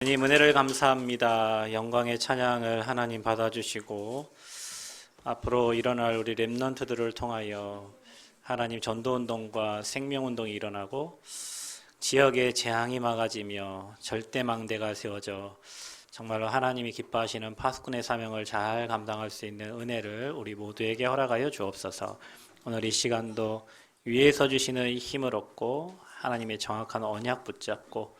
하나님 은혜를 감사합니다. 영광의 찬양을 하나님 받아주시고 앞으로 일어날 우리 렘넌트들을 통하여 하나님 전도운동과 생명운동이 일어나고 지역에 재앙이 막아지며 절대망대가 세워져 정말로 하나님이 기뻐하시는 파수꾼의 사명을 잘 감당할 수 있는 은혜를 우리 모두에게 허락하여 주옵소서. 오늘 이 시간도 위에서 주시는 힘을 얻고 하나님의 정확한 언약 붙잡고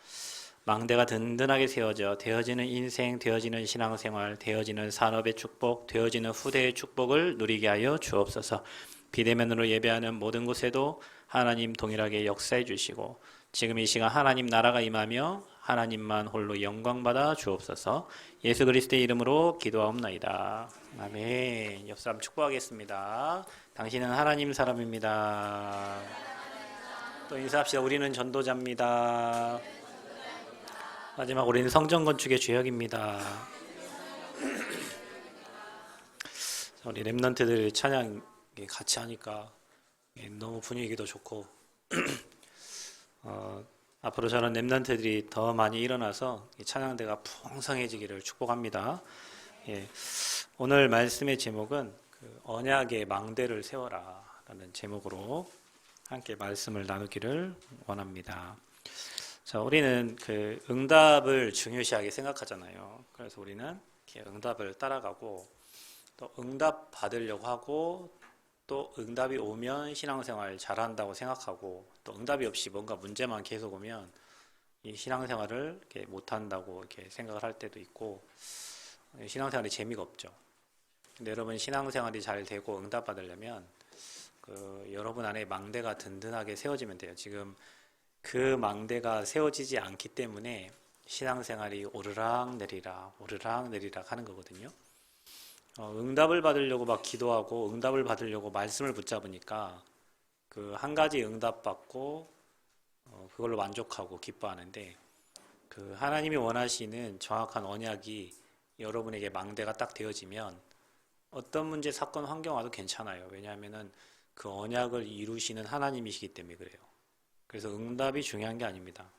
망대가 든든하게 세워져 되어지는 인생, 되어지는 신앙생활, 되어지는 산업의 축복, 되어지는 후대의 축복을 누리게 하여 주옵소서. 비대면으로 예배하는 모든 곳에도 하나님 동일하게 역사해 주시고 지금 이 시간 하나님 나라가 임하며 하나님만 홀로 영광받아 주옵소서. 예수 그리스도의 이름으로 기도하옵나이다. 아멘. 옆 사람 축복하겠습니다. 당신은 하나님 사람입니다. 또 인사합시다. 우리는 전도자입니다. 마지막 우리는 성전 건축의 주역입니다. 우리 렘넌트들 찬양 같이 하니까 너무 분위기도 좋고 앞으로 저는 렘넌트들이 더 많이 일어나서 찬양대가 풍성해지기를 축복합니다. 오늘 말씀의 제목은 언약의 망대를 세워라 라는 제목으로 함께 말씀을 나누기를 원합니다. 자, 우리는 응답을 중요시하게 생각하잖아요. 그래서 우리는 이렇게 응답을 따라가고 또 응답 받으려고 하고 또 응답이 오면 신앙생활 잘한다고 생각하고 또 응답이 없이 뭔가 문제만 계속 오면 이 신앙생활을 이렇게 못한다고 이렇게 생각을 할 때도 있고 신앙생활이 재미가 없죠. 근데 여러분 신앙생활이 잘 되고 응답 받으려면 여러분 안에 망대가 든든하게 세워지면 돼요. 지금 그 망대가 세워지지 않기 때문에 신앙생활이 오르락 내리락 하는 거거든요. 응답을 받으려고 막 기도하고 응답을 받으려고 말씀을 붙잡으니까 한 가지 응답 받고 그걸로 만족하고 기뻐하는데 하나님이 원하시는 정확한 언약이 여러분에게 망대가 딱 되어지면 어떤 문제, 사건, 환경 와도 괜찮아요. 왜냐하면은 그 언약을 이루시는 하나님이시기 때문에 그래요. 그래서 응답이 중요한 게 아닙니다.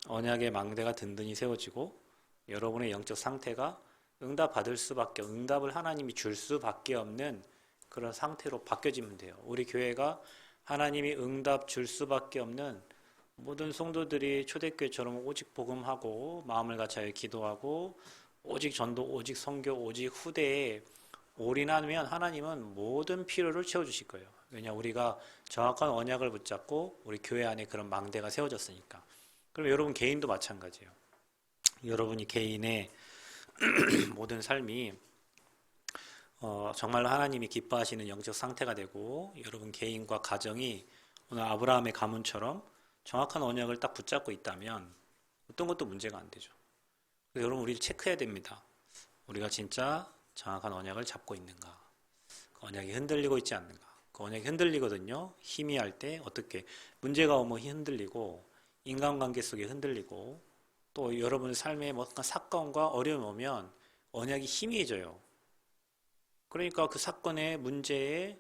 언약의 망대가 든든히 세워지고 여러분의 영적 상태가 응답 받을 수밖에, 응답을 하나님이 줄 수밖에 없는 그런 상태로 바뀌어지면 돼요. 우리 교회가 하나님이 응답 줄 수밖에 없는 모든 성도들이 초대교회처럼 오직 복음하고 마음을 같이 기도하고 오직 전도, 오직 선교, 오직 후대에 올인하면 하나님은 모든 필요를 채워주실 거예요. 왜냐 우리가 정확한 언약을 붙잡고 우리 교회 안에 그런 망대가 세워졌으니까. 그럼 여러분 개인도 마찬가지예요. 여러분이 개인의 모든 삶이 정말로 하나님이 기뻐하시는 영적 상태가 되고 여러분 개인과 가정이 오늘 아브라함의 가문처럼 정확한 언약을 딱 붙잡고 있다면 어떤 것도 문제가 안 되죠. 그래서 여러분 우리 체크해야 됩니다. 우리가 진짜 정확한 언약을 잡고 있는가? 그 언약이 흔들리고 있지 않는가? 그 언약이 흔들리거든요. 희미할 때 어떻게 문제가 오면 흔들리고 인간관계 속에 흔들리고 또 여러분 삶에 뭔가 사건과 어려움이 오면 언약이 희미해져요. 그러니까 그 사건의 문제에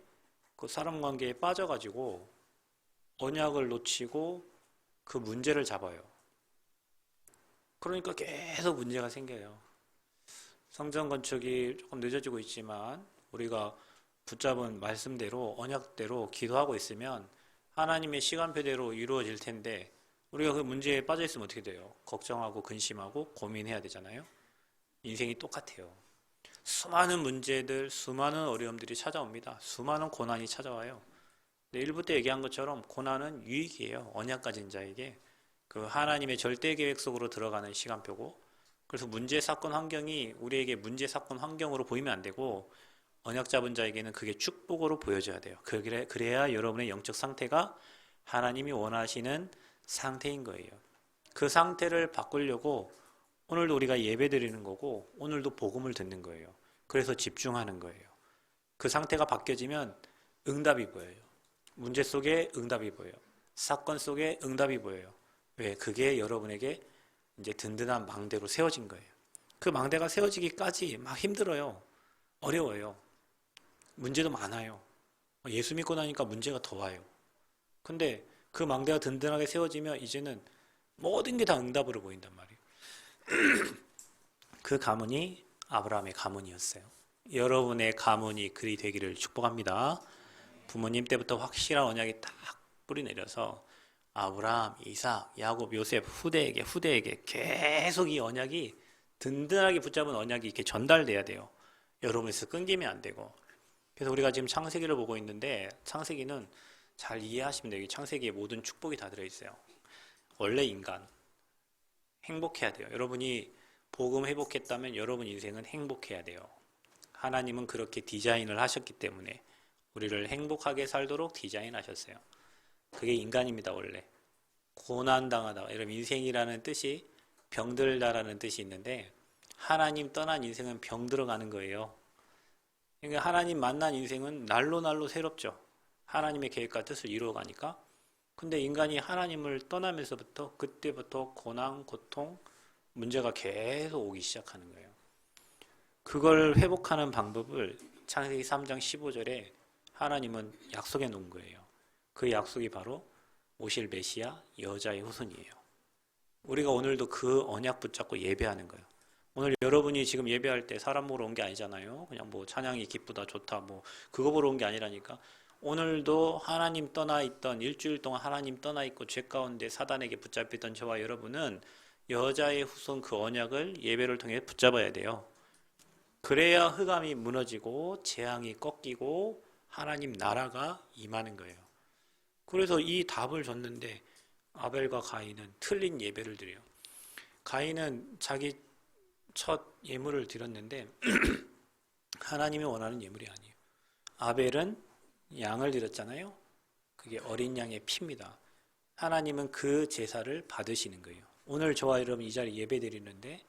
그 사람 관계에 빠져가지고 언약을 놓치고 그 문제를 잡아요. 그러니까 계속 문제가 생겨요. 성전 건축이 조금 늦어지고 있지만 우리가 붙잡은 말씀대로 언약대로 기도하고 있으면 하나님의 시간표대로 이루어질 텐데 우리가 그 문제에 빠져 있으면 어떻게 돼요? 걱정하고 근심하고 고민해야 되잖아요. 인생이 똑같아요. 수많은 문제들, 수많은 어려움들이 찾아옵니다. 수많은 고난이 찾아와요. 근데 1부 때 얘기한 것처럼 고난은 유익이에요. 언약 가진 자에게 그 하나님의 절대 계획 속으로 들어가는 시간표고 그래서 문제, 사건, 환경이 우리에게 문제, 사건, 환경으로 보이면 안 되고 언약 잡은 자에게는 그게 축복으로 보여져야 돼요. 그래야 여러분의 영적 상태가 하나님이 원하시는 상태인 거예요. 그 상태를 바꾸려고 오늘도 우리가 예배 드리는 거고 오늘도 복음을 듣는 거예요. 그래서 집중하는 거예요. 그 상태가 바뀌어지면 응답이 보여요. 문제 속에 응답이 보여요. 사건 속에 응답이 보여요. 왜? 그게 여러분에게 이제 든든한 망대로 세워진 거예요. 그 망대가 세워지기까지 막 힘들어요. 어려워요. 문제도 많아요. 예수 믿고 나니까 문제가 더 와요. 근데 그 망대가 든든하게 세워지면 이제는 모든 게 다 응답으로 보인단 말이에요. 그 가문이 아브라함의 가문이었어요. 여러분의 가문이 그리 되기를 축복합니다. 부모님 때부터 확실한 언약이 딱 뿌리 내려서 아브라함, 이삭, 야곱, 요셉 후대에게 계속 이 언약이 든든하게 붙잡은 언약이 이렇게 전달돼야 돼요. 여러분에서 끊기면 안 되고. 그래서 우리가 지금 창세기를 보고 있는데 창세기는 잘 이해하시면 돼요. 창세기에 모든 축복이 다 들어있어요. 원래 인간 행복해야 돼요. 여러분이 복음 회복했다면 여러분 인생은 행복해야 돼요. 하나님은 그렇게 디자인을 하셨기 때문에 우리를 행복하게 살도록 디자인하셨어요. 그게 인간입니다. 원래 고난당하다, 여러분 인생이라는 뜻이 병들다라는 뜻이 있는데 하나님 떠난 인생은 병들어가는 거예요. 그러니까 하나님 만난 인생은 날로 새롭죠. 하나님의 계획과 뜻을 이루어가니까. 근데 인간이 하나님을 떠나면서부터 그때부터 고난, 고통, 문제가 계속 오기 시작하는 거예요. 그걸 회복하는 방법을 창세기 3장 15절에 하나님은 약속해 놓은 거예요. 그 약속이 바로 오실 메시아 여자의 후손이에요. 우리가 오늘도 그 언약 붙잡고 예배하는 거예요. 오늘 여러분이 지금 예배할 때 사람 보러 온 게 아니잖아요. 그냥 뭐 찬양이 기쁘다 좋다 뭐 그거 보러 온 게 아니라니까. 오늘도 하나님 떠나 있던 일주일 동안 하나님 떠나 있고 죄 가운데 사단에게 붙잡혔던 저와 여러분은 여자의 후손 그 언약을 예배를 통해 붙잡아야 돼요. 그래야 흑암이 무너지고 재앙이 꺾이고 하나님 나라가 임하는 거예요. 그래서 이 답을 줬는데 아벨과 가인은 틀린 예배를 드려요. 가인은 자기 첫 예물을 드렸는데 하나님이 원하는 예물이 아니에요. 아벨은 양을 드렸잖아요. 그게 어린 양의 피입니다. 하나님은 그 제사를 받으시는 거예요. 오늘 저와 여러분 이 자리에 예배 드리는데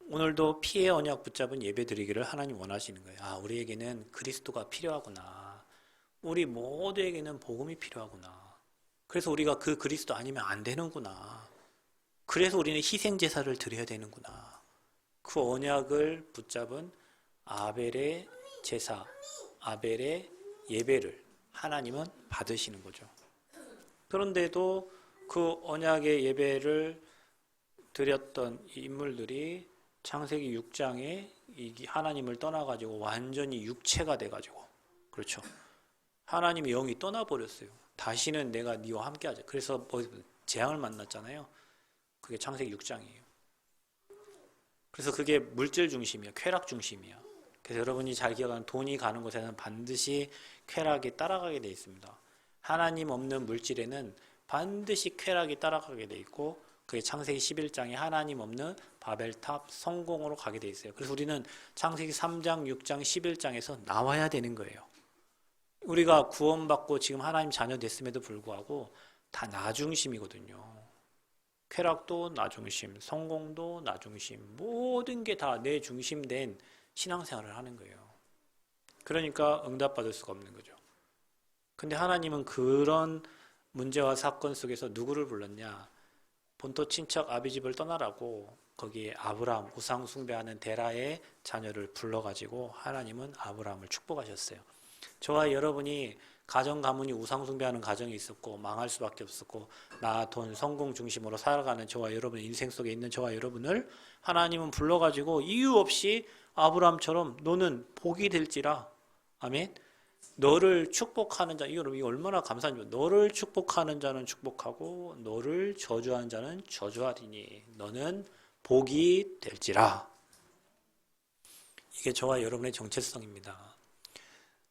오늘도 피의 언약 붙잡은 예배 드리기를 하나님 원하시는 거예요. 아, 우리에게는 그리스도가 필요하구나. 우리 모두에게는 복음이 필요하구나. 그래서 우리가 그 그리스도 아니면 안 되는구나. 그래서 우리는 희생 제사를 드려야 되는구나. 그 언약을 붙잡은 아벨의 제사, 아벨의 예배를 하나님은 받으시는 거죠. 그런데도 그 언약의 예배를 드렸던 인물들이 창세기 6장에 하나님을 떠나가지고 완전히 육체가 돼가지고, 그렇죠. 하나님의 영이 떠나버렸어요. 다시는 내가 네와 함께하자. 그래서 재앙을 만났잖아요. 그게 창세기 6장이에요. 그래서 그게 물질 중심이야. 쾌락 중심이야. 그래서 여러분이 잘 기억하는 돈이 가는 곳에는 반드시 쾌락이 따라가게 돼 있습니다. 하나님 없는 물질에는 반드시 쾌락이 따라가게 돼 있고 그게 창세기 11장에 하나님 없는 바벨탑 성공으로 가게 돼 있어요. 그래서 우리는 창세기 3장, 6장, 11장에서 나와야 되는 거예요. 우리가 구원받고 지금 하나님 자녀 됐음에도 불구하고 다 나 중심이거든요. 쾌락도 나 중심, 성공도 나 중심, 모든 게 다 내 중심된 신앙생활을 하는 거예요. 그러니까 응답받을 수가 없는 거죠. 근데 하나님은 그런 문제와 사건 속에서 누구를 불렀냐? 본토 친척 아비집을 떠나라고 거기에 아브라함 우상 숭배하는 데라의 자녀를 불러가지고 하나님은 아브라함을 축복하셨어요. 저와 여러분이 가정 가문이 우상 숭배하는 가정이 있었고 망할 수밖에 없었고 나 돈 성공 중심으로 살아가는 저와 여러분 인생 속에 있는 저와 여러분을 하나님은 불러가지고 이유 없이 아브라함처럼 너는 복이 될지라 아멘. 너를 축복하는 자, 이거 얼마나 감사한지. 너를 축복하는 자는 축복하고 너를 저주하는 자는 저주하리니 너는 복이 될지라. 이게 저와 여러분의 정체성입니다.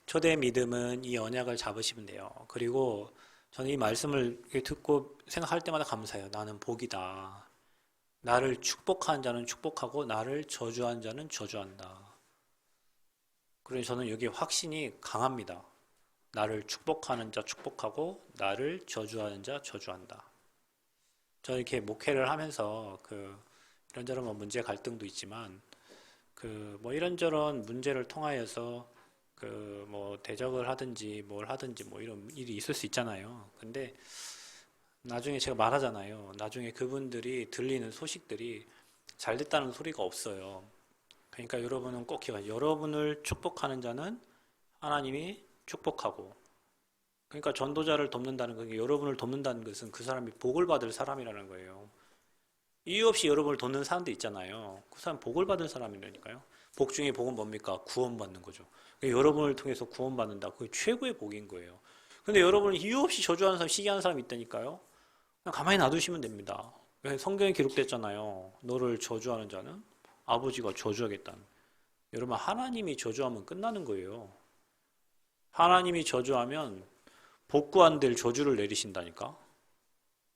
초대 믿음은 이 언약을 잡으시면 돼요. 그리고 저는 이 말씀을 듣고 생각할 때마다 감사해요. 나는 복이다. 나를 축복하는 자는 축복하고 나를 저주하는 자는 저주한다. 그래서 저는 여기 확신이 강합니다. 나를 축복하는 자 축복하고 나를 저주하는 자 저주한다. 저 이렇게 목회를 하면서 이런저런 문제 갈등도 있지만 이런저런 문제를 통하여서 대적을 하든지 뭘 하든지 이런 일이 있을 수 있잖아요. 근데 나중에 제가 말하잖아요. 나중에 그분들이 들리는 소식들이 잘 됐다는 소리가 없어요. 그러니까 여러분은 꼭 기억하세요. 여러분을 축복하는 자는 하나님이 축복하고, 그러니까 전도자를 돕는다는 건 여러분을 돕는다는 것은 그 사람이 복을 받을 사람이라는 거예요. 이유 없이 여러분을 돕는 사람도 있잖아요. 그 사람 복을 받은 사람이라니까요. 복 중에 복은 뭡니까? 구원받는 거죠. 그러니까 여러분을 통해서 구원받는다. 그게 최고의 복인 거예요. 근데 여러분을 이유 없이 저주하는 사람, 시기하는 사람이 있다니까요. 그냥 가만히 놔두시면 됩니다. 성경에 기록됐잖아요. 너를 저주하는 자는 아버지가 저주하겠다는. 여러분, 하나님이 저주하면 끝나는 거예요. 하나님이 저주하면 복구 안 될 저주를 내리신다니까.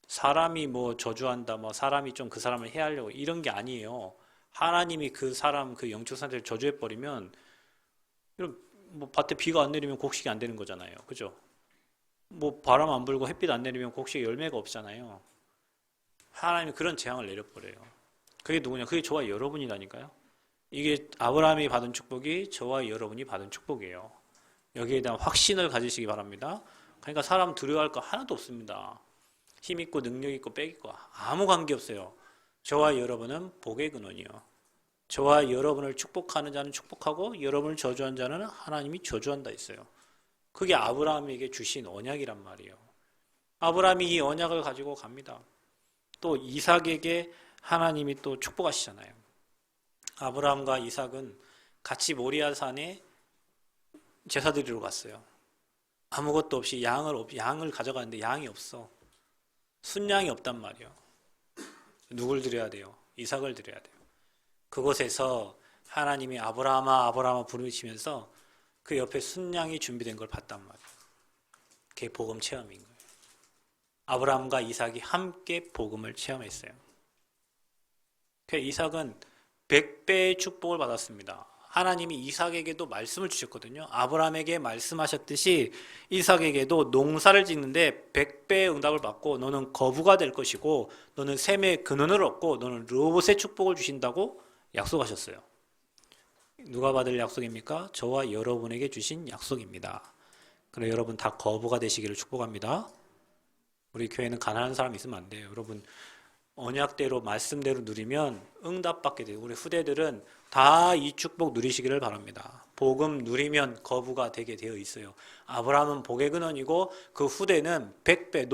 사람이 뭐 저주한다, 뭐 사람이 좀 그 사람을 해하려고 이런 게 아니에요. 하나님이 그 사람 그 영적 상태를 저주해 버리면, 뭐 밭에 비가 안 내리면 곡식이 안 되는 거잖아요. 그죠? 뭐 바람 안 불고 햇빛 안 내리면 곡식에 열매가 없잖아요. 하나님이 그런 재앙을 내려버려요. 그게 누구냐? 그게 저와 여러분이라니까요. 이게 아브라함이 받은 축복이 저와 여러분이 받은 축복이에요. 여기에 대한 확신을 가지시기 바랍니다. 그러니까 사람 두려워할 거 하나도 없습니다. 힘 있고 능력 있고 빽 있고 아무 관계 없어요. 저와 여러분은 복의 근원이요. 저와 여러분을 축복하는 자는 축복하고 여러분을 저주한 자는 하나님이 저주한다 했어요. 그게 아브라함에게 주신 언약이란 말이에요. 아브라함이 이 언약을 가지고 갑니다. 또 이삭에게 하나님이 또 축복하시잖아요. 아브라함과 이삭은 같이 모리아산에 제사 드리러 갔어요. 아무것도 없이 양을 가져가는데 양이 없어. 순양이 없단 말이에요. 누굴 드려야 돼요? 이삭을 드려야 돼요. 그곳에서 하나님이 아브라함아 아브라함아 부르시면서 그 옆에 순양이 준비된 걸 봤단 말이에요. 그게 복음 체험인 거예요. 아브라함과 이삭이 함께 복음을 체험했어요. 그 이삭은 100배의 축복을 받았습니다. 하나님이 이삭에게도 말씀을 주셨거든요. 아브라함에게 말씀하셨듯이 이삭에게도 농사를 짓는데 100배의 응답을 받고 너는 거부가 될 것이고 너는 셈의 근원을 얻고 너는 르호봇의 축복을 주신다고 약속하셨어요. 누가 받을 약속입니까? 저와 여러분에게 주신 약속입니다. 그래 여러분 다 거부가 되시기를 축복합니다. 우리 교회는 가난한 사람 있으면 안 돼요. 여러분 언약대로 말씀대로 누리면 응답받게 돼요. 우리 후대들은 다 이 축복 누리시기를 바랍니다. 복음 누리면 거부가 되게 되어 있어요. 아브라함은 복의 근원이고 그 후대는 100배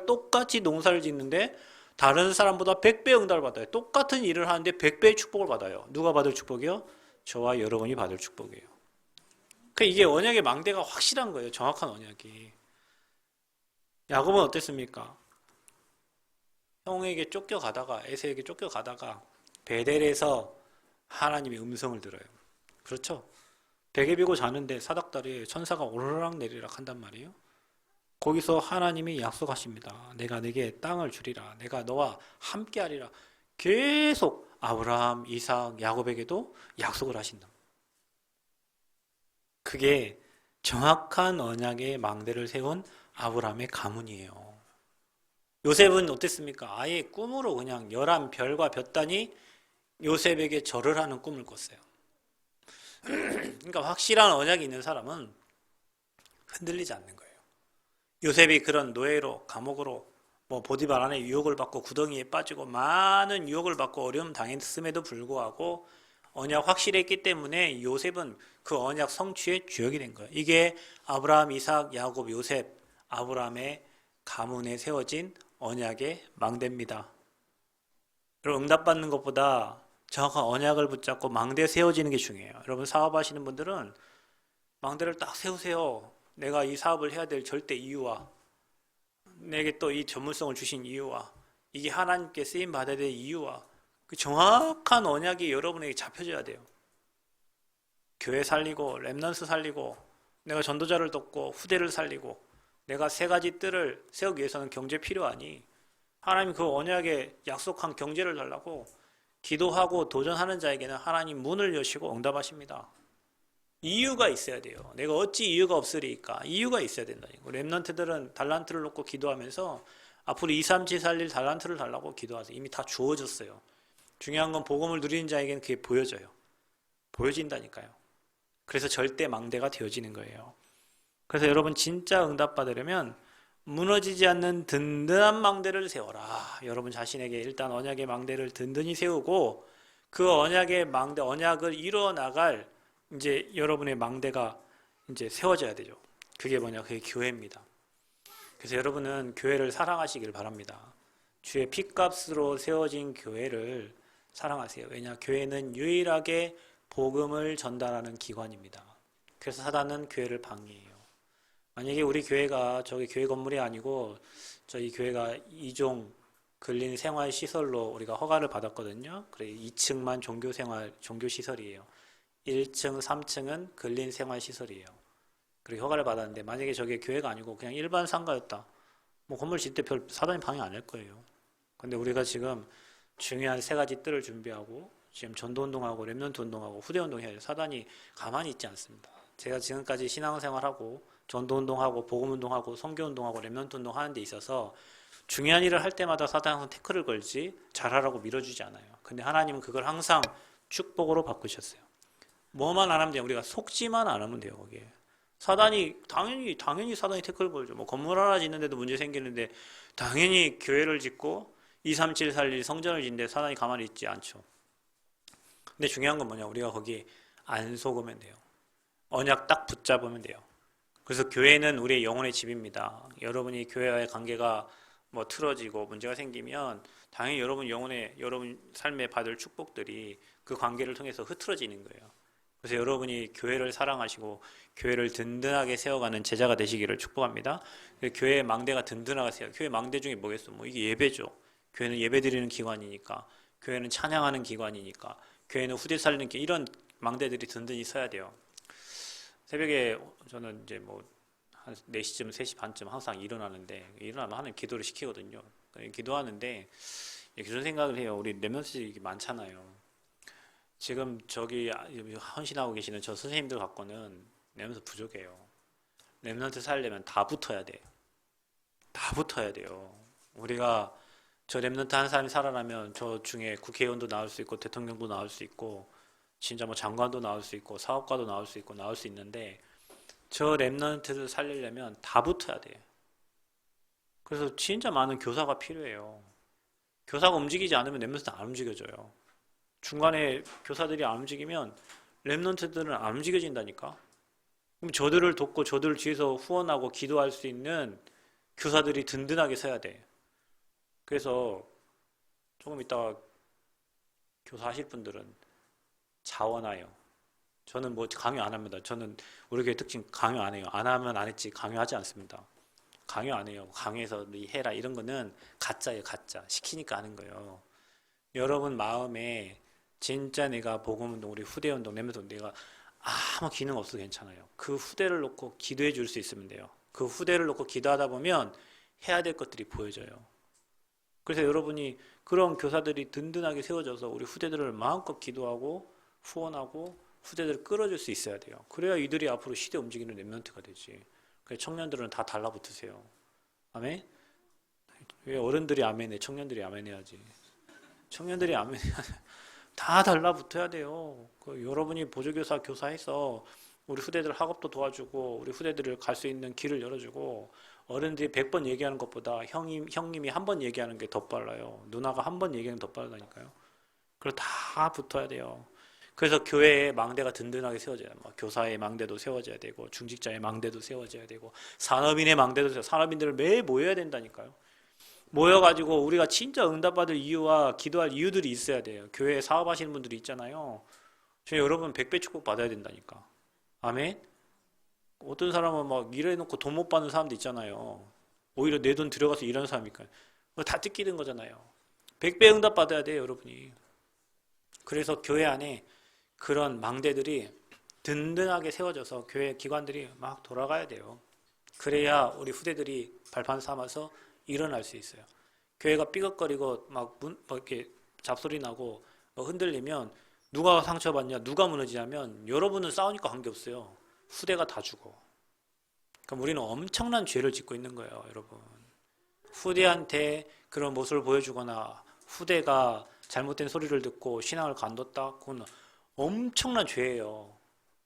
똑같이 농사를 짓는데 다른 사람보다 100배 응답을 받아요. 똑같은 일을 하는데 100배의 축복을 받아요. 누가 받을 축복이요? 저와 여러분이 받을 축복이에요. 이게 언약의 망대가 확실한 거예요. 정확한 언약이. 야곱은 어땠습니까? 형에게 쫓겨가다가 에서에게 쫓겨가다가 베델에서 하나님의 음성을 들어요. 그렇죠? 베개 비고 자는데 사닥다리에 천사가 오르락 내리락 한단 말이에요. 거기서 하나님이 약속하십니다. 내가 네게 땅을 주리라. 내가 너와 함께하리라. 계속 아브라함, 이삭, 야곱에게도 약속을 하신다. 그게 정확한 언약의 망대를 세운 아브라함의 가문이에요. 요셉은 어땠습니까? 아예 꿈으로 그냥 11별과 볕단이 요셉에게 절을 하는 꿈을 꿨어요. 그러니까 확실한 언약이 있는 사람은 흔들리지 않는 거예요. 요셉이 그런 노예로 감옥으로 보디발 안에 유혹을 받고 구덩이에 빠지고 많은 유혹을 받고 어려움 당했음에도 불구하고 언약 확실했기 때문에 요셉은 그 언약 성취의 주역이 된 거예요. 이게 아브라함, 이삭, 야곱, 요셉, 아브라함의 가문에 세워진 언약의 망대입니다. 여러분 응답받는 것보다 정확한 언약을 붙잡고 망대에 세워지는 게 중요해요. 여러분 사업하시는 분들은 망대를 딱 세우세요. 내가 이 사업을 해야 될 절대 이유와 내게 또 이 전문성을 주신 이유와 이게 하나님께 쓰임 받아야 될 이유와 그 정확한 언약이 여러분에게 잡혀져야 돼요. 교회 살리고 렘넌트 살리고 내가 전도자를 돕고 후대를 살리고 내가 세 가지 뜰을 세우기 위해서는 경제 필요하니 하나님 그 언약에 약속한 경제를 달라고 기도하고 도전하는 자에게는 하나님 문을 여시고 응답하십니다. 이유가 있어야 돼요. 내가 어찌 이유가 없으리까? 이유가 있어야 된다니까. 렘넌트들은 달란트를 놓고 기도하면서 앞으로 2, 3, 7 살릴 달란트를 달라고 기도하세요. 이미 다 주어졌어요. 중요한 건 복음을 누리는 자에게는 그게 보여져요. 보여진다니까요. 그래서 절대 망대가 되어지는 거예요. 그래서 여러분 진짜 응답받으려면 무너지지 않는 든든한 망대를 세워라. 여러분 자신에게 일단 언약의 망대를 든든히 세우고 그 언약의 망대, 언약을 이루어 나갈 이제 여러분의 망대가 이제 세워져야 되죠. 그게 뭐냐? 그게 교회입니다. 그래서 여러분은 교회를 사랑하시길 바랍니다. 주의 피값으로 세워진 교회를 사랑하세요. 왜냐? 교회는 유일하게 복음을 전달하는 기관입니다. 그래서 사단은 교회를 방해해요. 만약에 우리 교회가 저기 교회 건물이 아니고 저희 교회가 2종 근린 생활 시설로 우리가 허가를 받았거든요. 그래 2층만 종교 시설이에요. 1층, 3층은 근린 생활 시설이에요. 그리고 허가를 받았는데 만약에 저게 교회가 아니고 그냥 일반 상가였다. 뭐 건물 짓을 때 별 사단이 방해 안 할 거예요. 근데 우리가 지금 중요한 세 가지 뜰을 준비하고 지금 전도 운동하고 렘넌트 운동하고 후대 운동해야 돼요. 사단이 가만히 있지 않습니다. 제가 지금까지 신앙생활하고 전도 운동하고 복음 운동하고 선교 운동하고 렘넌트 운동하는 데 있어서 중요한 일을 할 때마다 사단은 태클을 걸지 잘하라고 밀어주지 않아요. 근데 하나님은 그걸 항상 축복으로 바꾸셨어요. 뭐만 안 하면 돼요. 우리가 속지만 안 하면 돼요. 거기에 사단이 당연히 사단이 태클 걸죠. 뭐 건물 하나 짓는데도 문제 생기는데 당연히 교회를 짓고 23741 성전을 짓는데 사단이 가만히 있지 않죠. 근데 중요한 건 뭐냐? 우리가 거기에 안 속으면 돼요. 언약 딱 붙잡으면 돼요. 그래서 교회는 우리의 영혼의 집입니다. 여러분이 교회와의 관계가 뭐 틀어지고 문제가 생기면 당연히 여러분 삶에 받을 축복들이 그 관계를 통해서 흐트러지는 거예요. 그래서 여러분이 교회를 사랑하시고 교회를 든든하게 세워가는 제자가 되시기를 축복합니다. 교회의 망대가 든든하게 세워. 교회 망대 중에 뭐겠어? 뭐 이게 예배죠. 교회는 예배 드리는 기관이니까, 교회는 찬양하는 기관이니까, 교회는 후대 살리는 이런 망대들이 든든히 서야 돼요. 새벽에 저는 이제 뭐 한 4시쯤, 3시 반쯤 항상 일어나는데 일어나면 하나님 기도를 시키거든요. 기도하는데 그런 생각을 해요. 우리 렘넌트들이 많잖아요. 지금 저기 헌신하고 계시는 저 선생님들 갖고는 렘넌트 부족해요. 렘넌트 살려면 다 붙어야 돼요. 다 붙어야 돼요. 우리가 저 렘넌트 한 사람이 살아나면 저 중에 국회의원도 나올 수 있고 대통령도 나올 수 있고 진짜 뭐 장관도 나올 수 있고 사업가도 나올 수 있고 나올 수 있는데 저 렘넌트를 살리려면 다 붙어야 돼요. 그래서 진짜 많은 교사가 필요해요. 교사가 움직이지 않으면 렘넌트는 안 움직여져요. 중간에 교사들이 안 움직이면 렘넌트들은 안 움직여진다니까. 그럼 저들을 돕고 저들을 뒤에서 후원하고 기도할 수 있는 교사들이 든든하게 서야 돼. 그래서 조금 이따가 교사하실 분들은 자원하여. 저는 뭐 강요 안 합니다. 저는 우리 교회 특징 강요 안 해요. 안 하면 안 했지 강요하지 않습니다. 강요 안 해요. 강요해서 해라 이런 거는 가짜예요. 가짜. 시키니까 하는 거예요. 여러분 마음에 진짜 내가 복음운동, 우리 후대운동, 렘넌트 내가 아무 기능 없어도 괜찮아요. 그 후대를 놓고 기도해 줄 수 있으면 돼요. 그 후대를 놓고 기도하다 보면 해야 될 것들이 보여져요. 그래서 여러분이 그런 교사들이 든든하게 세워져서 우리 후대들을 마음껏 기도하고 후원하고 후대들을 끌어줄 수 있어야 돼요. 그래야 이들이 앞으로 시대 움직이는 렘넌트가 되지. 그래서 청년들은 다 달라붙으세요. 아멘? 왜 어른들이 아멘해? 청년들이 아멘해야지. 청년들이 아멘해야 다 달라붙어야 돼요. 여러분이 보조교사 교사해서 우리 후대들 학업도 도와주고 우리 후대들을 갈 수 있는 길을 열어주고 어른들이 100번 얘기하는 것보다 형님이 한 번 얘기하는 게 더 빨라요. 누나가 한 번 얘기하는 게 더 빠르다니까요. 그래서 다 붙어야 돼요. 그래서 교회의 망대가 든든하게 세워져야 돼요. 교사의 망대도 세워져야 되고 중직자의 망대도 세워져야 되고 산업인의 망대도 세워져야 산업인들을 매일 모여야 된다니까요. 모여가지고 우리가 진짜 응답받을 이유와 기도할 이유들이 있어야 돼요. 교회에 사업하시는 분들이 있잖아요. 저희 여러분 100배 축복 받아야 된다니까. 아멘? 어떤 사람은 막 일해놓고 돈 못 받는 사람도 있잖아요. 오히려 내 돈 들여가서 일하는 사람이니까. 다 뜯기는 거잖아요. 100배 응답 받아야 돼요, 여러분이. 그래서 교회 안에 그런 망대들이 든든하게 세워져서 교회 기관들이 막 돌아가야 돼요. 그래야 우리 후대들이 발판 삼아서 일어날 수 있어요. 교회가 삐걱거리고 막 이렇게 잡소리 나고 흔들리면 누가 상처받냐, 누가 무너지냐면 여러분은 싸우니까 관계없어요. 후대가 다 죽어. 그럼 우리는 엄청난 죄를 짓고 있는 거예요, 여러분. 후대한테 그런 모습을 보여주거나 후대가 잘못된 소리를 듣고 신앙을 간뒀다? 그건 엄청난 죄예요.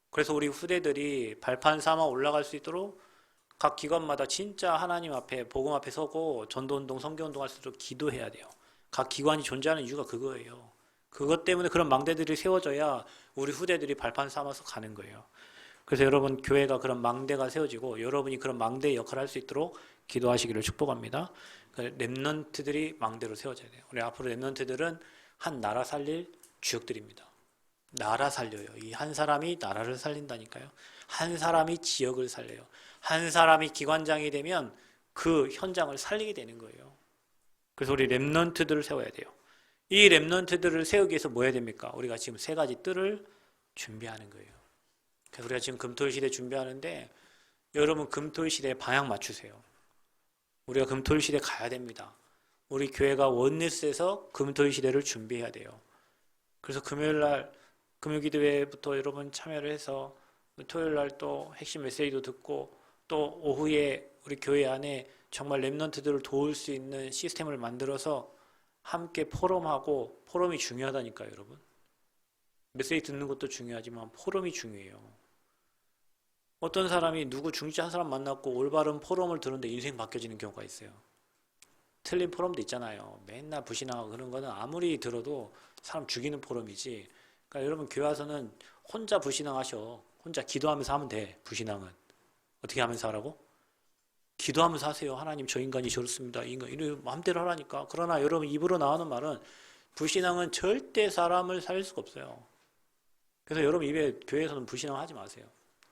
그래서 우리 후대들이 발판 삼아 올라갈 수 있도록 각 기관마다 진짜 하나님 앞에 복음 앞에 서고 전도운동, 선교운동 할 수 있도록 기도해야 돼요. 각 기관이 존재하는 이유가 그거예요. 그것 때문에 그런 망대들이 세워져야 우리 후대들이 발판 삼아서 가는 거예요. 그래서 여러분 교회가 그런 망대가 세워지고 여러분이 그런 망대의 역할을 할 수 있도록 기도하시기를 축복합니다. 렘넌트들이 망대로 세워져야 돼요. 우리 앞으로 렘넌트들은 한 나라 살릴 주역들입니다. 나라 살려요. 이 한 사람이 나라를 살린다니까요. 한 사람이 지역을 살려요. 한 사람이 기관장이 되면 그 현장을 살리게 되는 거예요. 그래서 우리 렘넌트들을 세워야 돼요. 이 렘넌트들을 세우기 위해서 뭐 해야 됩니까? 우리가 지금 세 가지 뜰을 준비하는 거예요. 그래서 우리가 지금 금토일 시대 준비하는데 여러분 금토일 시대에 방향 맞추세요. 우리가 금토일 시대 가야 됩니다. 우리 교회가 원네스에서 금토일 시대를 준비해야 돼요. 그래서 금요일날 금요기도회부터 여러분 참여를 해서 토요일날 또 핵심 메시지도 듣고 또 오후에 우리 교회 안에 정말 렘넌트들을 도울 수 있는 시스템을 만들어서 함께 포럼하고, 포럼이 중요하다니까요, 여러분. 메시지 듣는 것도 중요하지만 포럼이 중요해요. 어떤 사람이 누구 중직자 한 사람 만났고 올바른 포럼을 들었는데 인생 바뀌어지는 경우가 있어요. 틀린 포럼도 있잖아요. 맨날 불신앙하고 그런 거는 아무리 들어도 사람 죽이는 포럼이지. 그러니까 여러분 교회 와서는 혼자 불신앙하셔. 혼자 기도하면서 하면 돼. 불신앙은 어떻게 하면서 하라고? 기도하면서 하세요. 하나님, 저 인간이 저렇습니다. 이 인간 이런 마음대로 하라니까. 그러나 여러분 입으로 나오는 말은 불신앙은 절대 사람을 살릴 수가 없어요. 그래서 여러분 입에 교회에서는 불신앙하지 마세요.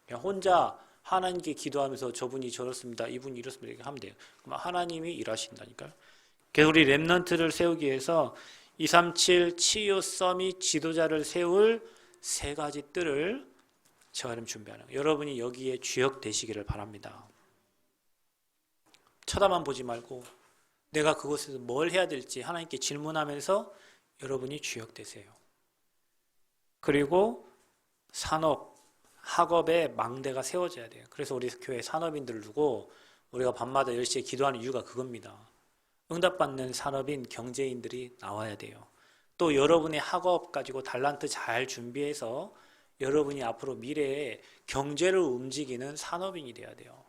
그냥 혼자 하나님께 기도하면서 저분이 저렇습니다. 이분이 이렇습니다. 이렇게 하면 돼요. 그럼 하나님이 일하신다니까요. 그래서 우리 렘넌트를 세우기 위해서 237 치유 서밋 지도자를 세울 세 가지 뜰을 저희는 준비하는 거예요. 여러분이 여기에 주역 되시기를 바랍니다. 쳐다만 보지 말고 내가 그곳에서 뭘 해야 될지 하나님께 질문하면서 여러분이 주역 되세요. 그리고 산업, 학업의 망대가 세워져야 돼요. 그래서 우리 교회 산업인들을 두고 우리가 밤마다 10시에 기도하는 이유가 그겁니다. 응답받는 산업인 경제인들이 나와야 돼요. 또 여러분의 학업 가지고 달란트 잘 준비해서 여러분이 앞으로 미래에 경제를 움직이는 산업인이 돼야 돼요.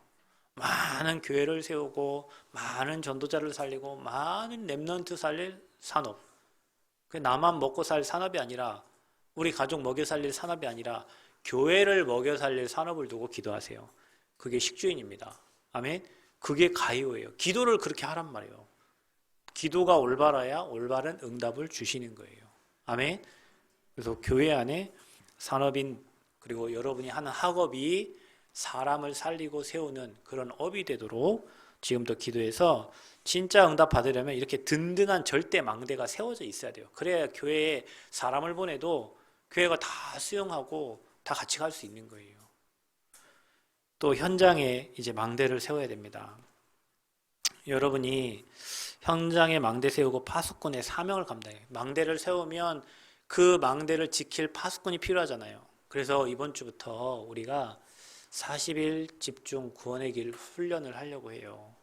많은 교회를 세우고 많은 전도자를 살리고 많은 렘넌트 살릴 산업. 나만 먹고 살 산업이 아니라 우리 가족 먹여 살릴 산업이 아니라 교회를 먹여 살릴 산업을 두고 기도하세요. 그게 식주인입니다. 아멘. 그게 가이오예요. 기도를 그렇게 하란 말이에요. 기도가 올바라야 올바른 응답을 주시는 거예요. 아멘. 그래서 교회 안에 산업인 그리고 여러분이 하는 학업이 사람을 살리고 세우는 그런 업이 되도록 지금부터 기도해서 진짜 응답 받으려면 이렇게 든든한 절대 망대가 세워져 있어야 돼요. 그래야 교회에 사람을 보내도 교회가 다 수용하고 다 같이 갈 수 있는 거예요. 또 현장에 이제 망대를 세워야 됩니다. 여러분이 현장에 망대 세우고 파수꾼의 사명을 감당해요. 망대를 세우면 그 망대를 지킬 파수꾼이 필요하잖아요. 그래서 이번 주부터 우리가 40일 집중 구원의 길 훈련을 하려고 해요.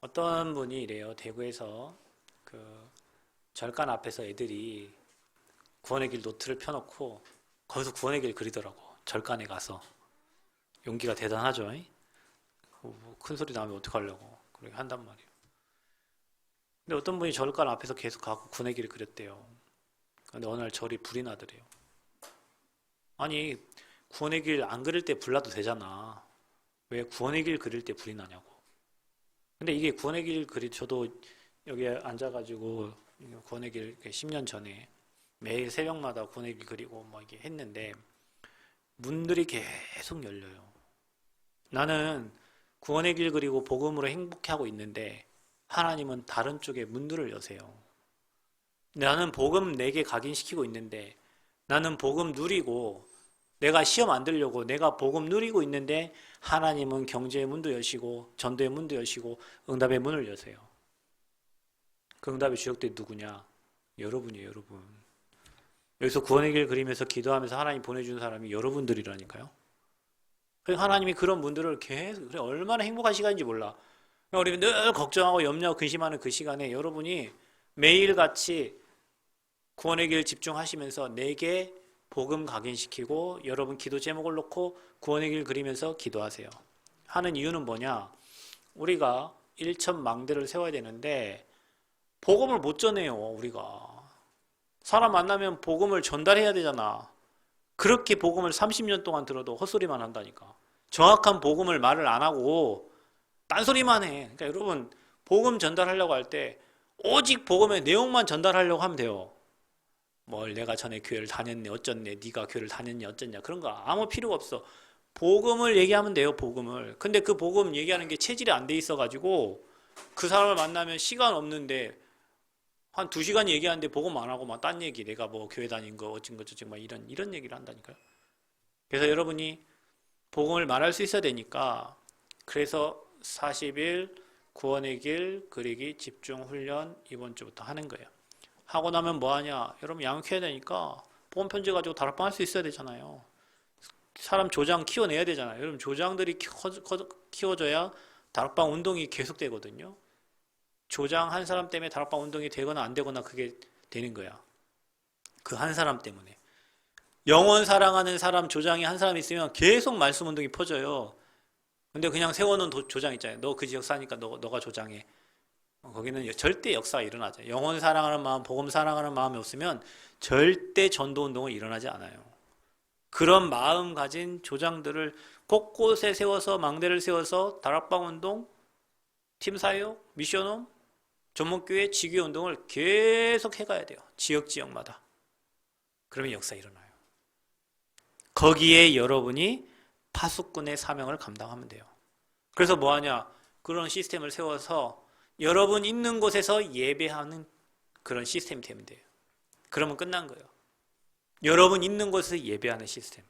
어떤 분이 이래요. 대구에서 그 절간 앞에서 애들이 구원의 길 노트를 펴놓고 거기서 구원의 길 그리더라고. 절간에 가서. 용기가 대단하죠. 큰 소리 나면 어떡하려고 그렇게 한단 말이에요. 근데 어떤 분이 절간 앞에서 계속 가고 구원의 길을 그렸대요. 근데 어느 날 절이 불이 나더래요. 아니 구원의 길 안 그릴 때 불 나도 되잖아. 왜 구원의 길 그릴 때 불이 나냐고. 근데 이게 구원의 길 저도 여기 앉아가지고 구원의 길 10년 전에 매일 새벽마다 구원의 길 그리고 뭐 이게 했는데 문들이 계속 열려요. 나는 구원의 길 그리고 복음으로 행복해하고 있는데 하나님은 다른 쪽에 문들을 여세요. 나는 복음 내게 각인시키고 있는데 나는 복음 누리고 내가 시험 안 들려고 내가 복음 누리고 있는데 하나님은 경제의 문도 여시고 전도의 문도 여시고 응답의 문을 여세요. 그 응답의 주역들이 누구냐? 여러분이에요, 여러분. 여기서 구원의 길 그리면서 기도하면서 하나님 보내준 사람이 여러분들이라니까요. 하나님이 그런 분들을 계속 얼마나 행복한 시간인지 몰라. 우리 늘 걱정하고 염려하고 근심하는 그 시간에 여러분이 매일같이 구원의 길 집중하시면서 내게 복음 각인시키고 여러분 기도 제목을 놓고 구원의 길 그리면서 기도하세요. 하는 이유는 뭐냐? 우리가 1천 망대를 세워야 되는데 복음을 못 전해요. 우리가 사람 만나면 복음을 전달해야 되잖아. 그렇게 복음을 30년 동안 들어도 헛소리만 한다니까. 정확한 복음을 말을 안 하고 딴소리만 해. 그러니까 여러분 복음 전달하려고 할 때 오직 복음의 내용만 전달하려고 하면 돼요. 뭘 내가 전에 교회를 다녔네 어쩌네 네가 교회를 다녔냐 어쩌냐 그런 거 아무 필요가 없어. 복음을 얘기하면 돼요. 복음을. 근데 그 복음 얘기하는 게 체질이 안 돼 있어가지고 그 사람을 만나면 시간 없는데 한 2시간 얘기하는데 복음 안 하고 막 딴 얘기 내가 뭐 교회 다닌 거 어쩐 거 저쩐 거 이런 얘기를 한다니까요. 그래서 여러분이 복음을 말할 수 있어야 되니까 그래서 40일 구원의 길 그리기 집중 훈련 이번 주부터 하는 거예요. 하고 나면 뭐 하냐? 여러분 양육해야 되니까 복음 편지 가지고 다락방 할 수 있어야 되잖아요. 사람 조장 키워내야 되잖아요. 여러분 조장들이 키워져야 다락방 운동이 계속되거든요. 조장 한 사람 때문에 다락방 운동이 되거나 안 되거나 그게 되는 거야. 그 한 사람 때문에. 영원 사랑하는 사람 조장이 한 사람 있으면 계속 말씀 운동이 퍼져요. 근데 그냥 세워놓은 조장 있잖아요. 너 그 지역 사니까 너가 조장해. 거기는 절대 역사가 일어나죠. 영혼 사랑하는 마음, 복음 사랑하는 마음이 없으면 절대 전도 운동은 일어나지 않아요. 그런 마음 가진 조장들을 곳곳에 세워서 망대를 세워서 다락방 운동, 팀사역, 미션홈, 전목교회, 지교회 운동을 계속 해가야 돼요. 지역마다. 그러면 역사 일어나요. 거기에 여러분이 파수꾼의 사명을 감당하면 돼요. 그래서 뭐하냐? 그런 시스템을 세워서 여러분 있는 곳에서 예배하는 그런 시스템이 되면 돼요. 그러면 끝난 거예요. 여러분 있는 곳에서 예배하는 시스템.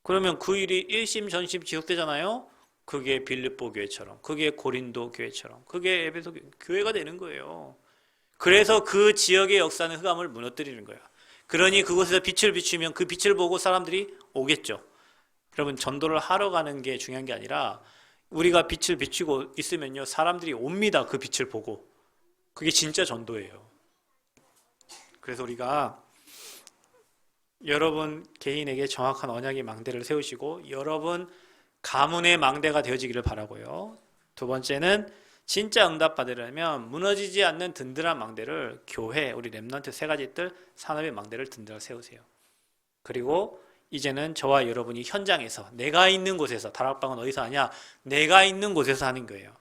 그러면 그 일이 일심 전심 지속되잖아요. 그게 빌립보 교회처럼, 그게 고린도 교회처럼, 그게 에베소 교회가 되는 거예요. 그래서 그 지역의 역사는 흑암을 무너뜨리는 거예요. 그러니 그곳에서 빛을 비추면 그 빛을 보고 사람들이 오겠죠. 여러분 전도를 하러 가는 게 중요한 게 아니라 우리가 빛을 비추고 있으면요 사람들이 옵니다. 그 빛을 보고. 그게 진짜 전도예요. 그래서 우리가 여러분 개인에게 정확한 언약의 망대를 세우시고 여러분 가문의 망대가 되어지기를 바라고요. 두 번째는 진짜 응답 받으려면 무너지지 않는 든든한 망대를 교회, 우리 렘넌트 3가지들 산업의 망대를 든든하게 세우세요. 그리고 이제는 저와 여러분이 현장에서 내가 있는 곳에서 다락방은 어디서 하냐? 내가 있는 곳에서 하는 거예요.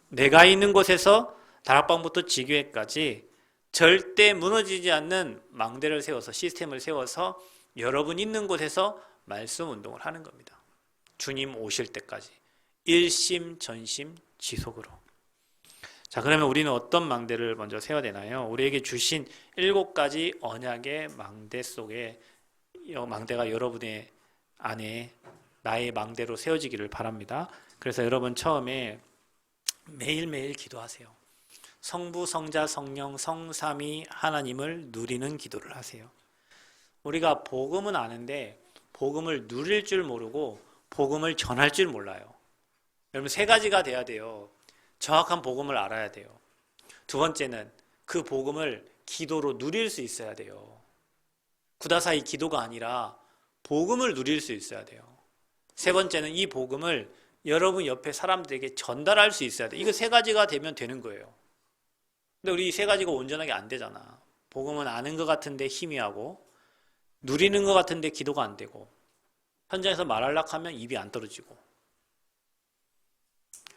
내가 있는 곳에서 다락방부터 지교회까지 절대 무너지지 않는 망대를 세워서 시스템을 세워서 여러분 있는 곳에서 말씀 운동을 하는 겁니다. 주님 오실 때까지 일심 전심 지속으로. 자, 그러면 우리는 어떤 망대를 먼저 세워야 되나요? 우리에게 주신 7가지 언약의 망대 속에 망대가 여러분의 안에 나의 망대로 세워지기를 바랍니다. 그래서 여러분 처음에 매일매일 기도하세요. 성부, 성자, 성령, 성삼위 하나님을 누리는 기도를 하세요. 우리가 복음은 아는데 복음을 누릴 줄 모르고 복음을 전할 줄 몰라요. 여러분 3가지가 돼야 돼요. 정확한 복음을 알아야 돼요. 두 번째는 그 복음을 기도로 누릴 수 있어야 돼요. 구다사이 기도가 아니라 복음을 누릴 수 있어야 돼요. 세 번째는 이 복음을 여러분 옆에 사람들에게 전달할 수 있어야 돼요. 이거 3가지가 되면 되는 거예요. 근데 우리 이 3가지가 온전하게 안 되잖아. 복음은 아는 것 같은데 희미하고 누리는 것 같은데 기도가 안 되고 현장에서 말하려고 하면 입이 안 떨어지고.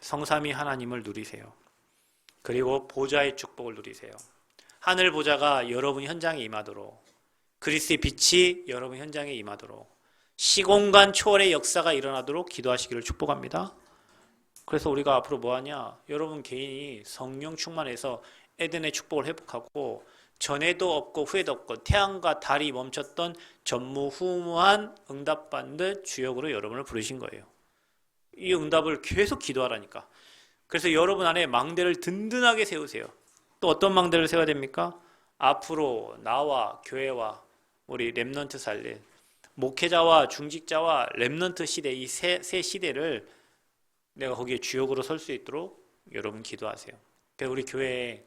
성삼위 하나님을 누리세요. 그리고 보좌의 축복을 누리세요. 하늘 보좌가 여러분 현장에 임하도록, 그리스도의 빛이 여러분 현장에 임하도록, 시공간 초월의 역사가 일어나도록 기도하시기를 축복합니다. 그래서 우리가 앞으로 뭐하냐? 여러분 개인이 성령 충만해서 에덴의 축복을 회복하고 전에도 없고 후에도 없고 태양과 달이 멈췄던 전무후무한 응답받는 주역으로 여러분을 부르신 거예요. 이 응답을 계속 기도하라니까. 그래서 여러분 안에 망대를 든든하게 세우세요. 또 어떤 망대를 세워야 됩니까? 앞으로 나와 교회와 우리 렘넌트 살릴 목회자와 중직자와 렘넌트 시대 이 세 시대를 내가 거기에 주역으로 설 수 있도록 여러분 기도하세요. 그래서 우리 교회에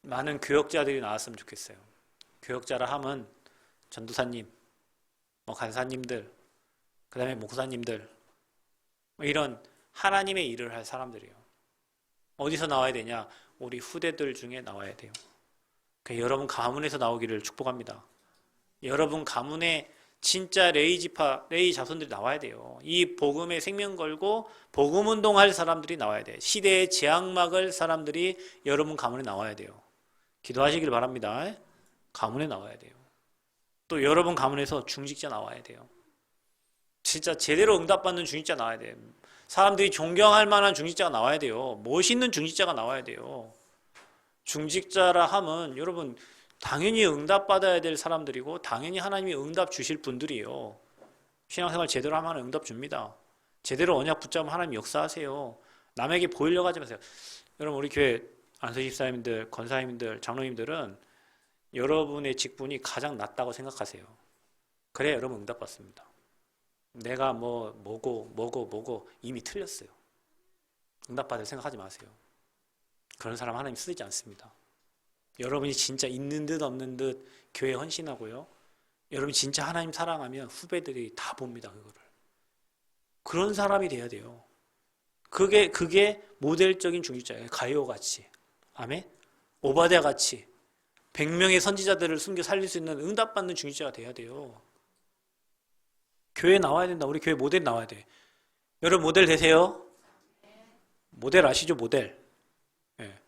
많은 교역자들이 나왔으면 좋겠어요. 교역자라 하면 전도사님, 간사님들, 그 다음에 목사님들 이런 하나님의 일을 할 사람들이에요. 어디서 나와야 되냐? 우리 후대들 중에 나와야 돼요. 여러분 가문에서 나오기를 축복합니다. 여러분 가문에 진짜 레이 자손들이 나와야 돼요. 이 복음에 생명 걸고 복음 운동할 사람들이 나와야 돼. 시대의 재앙 막을 사람들이 여러분 가문에 나와야 돼요. 기도하시길 바랍니다. 가문에 나와야 돼요. 또 여러분 가문에서 중직자 나와야 돼요. 진짜 제대로 응답받는 중직자 나와야 돼요. 사람들이 존경할 만한 중직자가 나와야 돼요. 멋있는 중직자가 나와야 돼요. 중직자라 함은 여러분 당연히 응답받아야 될 사람들이고 당연히 하나님이 응답 주실 분들이에요. 신앙생활 제대로 하면 응답 줍니다. 제대로 언약 붙잡으면 하나님 역사하세요. 남에게 보이려고 하지 마세요. 여러분 우리 교회 안수집사님들, 권사님들, 장로님들은 여러분의 직분이 가장 낫다고 생각하세요. 그래야 여러분 응답받습니다. 내가 뭐고 이미 틀렸어요. 응답받을 생각하지 마세요. 그런 사람 하나님 쓰지 않습니다. 여러분이 진짜 있는 듯 없는 듯 교회에 헌신하고요. 여러분이 진짜 하나님 사랑하면 후배들이 다 봅니다. 그거를. 그런 사람이 돼야 돼요. 그게 모델적인 중직자예요. 가이오 같이. 아멘? 오바댜 같이 100명의 선지자들을 숨겨 살릴 수 있는 응답받는 중직자가 돼야 돼요. 교회에 나와야 된다. 우리 교회 모델 나와야 돼. 여러분 모델 되세요? 모델 아시죠? 모델. 예.